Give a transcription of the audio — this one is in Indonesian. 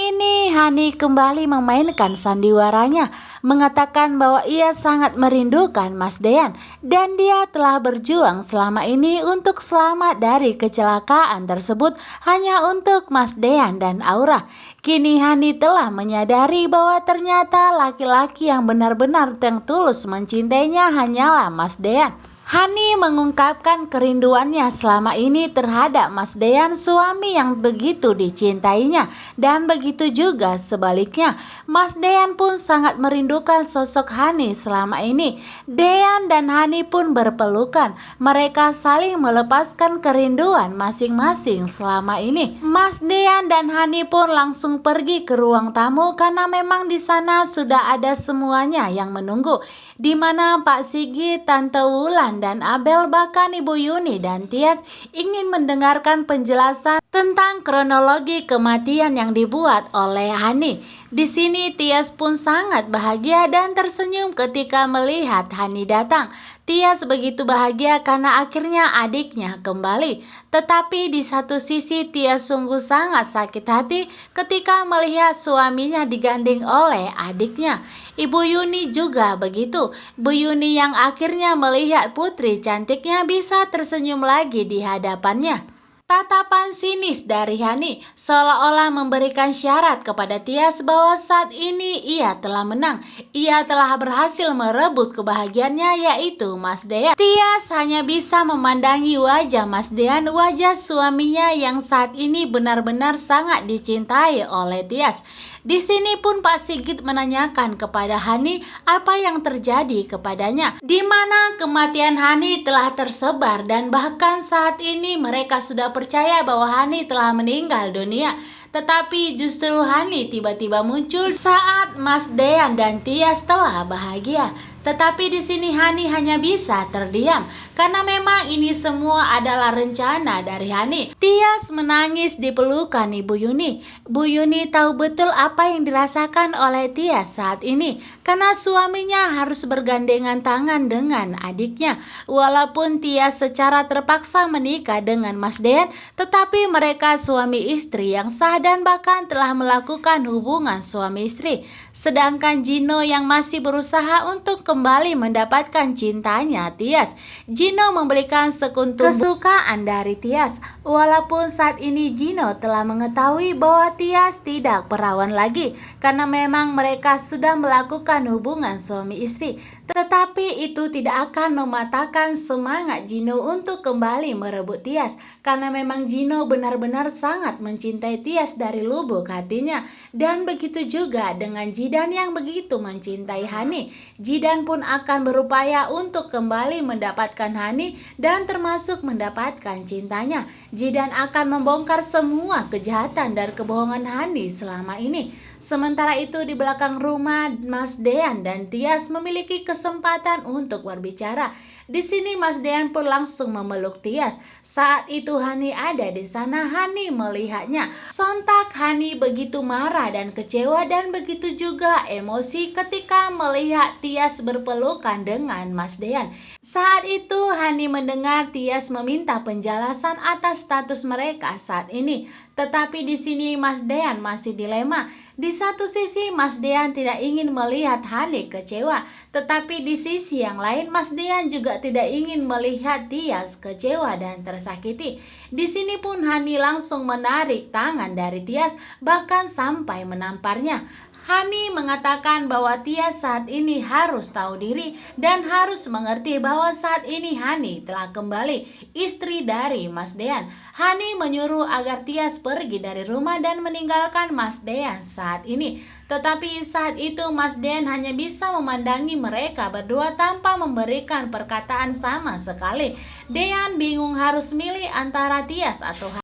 ini Hani kembali memainkan sandiwaranya, mengatakan bahwa ia sangat merindukan Mas Dean dan dia telah berjuang selama ini untuk selamat dari kecelakaan tersebut hanya untuk Mas Dean dan Aura. Kini Hani telah menyadari bahwa ternyata laki-laki yang benar-benar yang tulus mencintainya hanyalah Mas Dean. Hani mengungkapkan kerinduannya selama ini terhadap Mas Dean, suami yang begitu dicintainya, dan begitu juga sebaliknya. Mas Dean pun sangat merindukan sosok Hani selama ini. Dean dan Hani pun berpelukan. Mereka saling melepaskan kerinduan masing-masing selama ini. Mas Dean dan Hani pun langsung pergi ke ruang tamu karena memang di sana sudah ada semuanya yang menunggu, di mana Pak Sigit, Tante Wulan, dan Abel bahkan Ibu Yuni dan Tias ingin mendengarkan penjelasan tentang kronologi kematian yang dibuat oleh Hani. Di sini Tias pun sangat bahagia dan tersenyum ketika melihat Hani datang. Tias begitu bahagia karena akhirnya adiknya kembali. Tetapi di satu sisi Tias sungguh sangat sakit hati ketika melihat suaminya digandeng oleh adiknya. Ibu Yuni juga begitu. Bu Yuni yang akhirnya melihat putri cantiknya bisa tersenyum lagi di hadapannya. Tatapan sinis dari Hani seolah-olah memberikan syarat kepada Tias bahwa saat ini ia telah menang. Ia telah berhasil merebut kebahagiaannya, yaitu Mas Dean. Tias hanya bisa memandangi wajah Mas Dean, wajah suaminya yang saat ini benar-benar sangat dicintai oleh Tias. Di sini pun Pak Sigit menanyakan kepada Hani apa yang terjadi kepadanya, di mana kematian Hani telah tersebar dan bahkan saat ini mereka sudah percaya bahwa Hani telah meninggal dunia. Tetapi justru Hani tiba-tiba muncul saat Mas Dean dan Tias telah bahagia. Tetapi di sini Hani hanya bisa terdiam karena memang ini semua adalah rencana dari Hani. Tias menangis di pelukan Ibu Yuni. Bu Yuni tahu betul apa yang dirasakan oleh Tias saat ini karena suaminya harus bergandengan tangan dengan adiknya. Walaupun Tias secara terpaksa menikah dengan Mas Dean, tetapi mereka suami istri yang sah dan bahkan telah melakukan hubungan suami istri. Sedangkan Gino yang masih berusaha untuk kembali mendapatkan cintanya Tias. Gino memberikan sekuntum kesukaan dari Tias. Walaupun saat ini Gino telah mengetahui bahwa Tias tidak perawan lagi karena memang mereka sudah melakukan hubungan suami istri. Tetapi itu tidak akan mematahkan semangat Gino untuk kembali merebut Tias karena memang Gino benar-benar sangat mencintai Tias dari lubuk hatinya. Dan begitu juga dengan Jidan yang begitu mencintai Hani. Jidan pun akan berupaya untuk kembali mendapatkan Hani dan termasuk mendapatkan cintanya. Jidan akan membongkar semua kejahatan dan kebohongan Hani selama ini. Sementara itu di belakang rumah Mas Dean dan Tias memiliki kesempatan untuk berbicara. Di sini Mas Dean pun langsung memeluk Tias. Saat itu Hani ada di sana. Hani melihatnya. Sontak Hani begitu marah dan kecewa dan begitu juga emosi ketika melihat Tias berpelukan dengan Mas Dean. Saat itu Hani mendengar Tias meminta penjelasan atas status mereka saat ini. Tetapi di sini Mas Dean masih dilema. Di satu sisi Mas Dean tidak ingin melihat Hani kecewa, tetapi di sisi yang lain Mas Dean juga tidak ingin melihat Tias kecewa dan tersakiti. Di sini pun Hani langsung menarik tangan dari Tias bahkan sampai menamparnya. Hani mengatakan bahwa Tias saat ini harus tahu diri dan harus mengerti bahwa saat ini Hani telah kembali istri dari Mas Dean. Hani menyuruh agar Tias pergi dari rumah dan meninggalkan Mas Dean saat ini. Tetapi saat itu Mas Dean hanya bisa memandangi mereka berdua tanpa memberikan perkataan sama sekali. Dean bingung harus milih antara Tias atau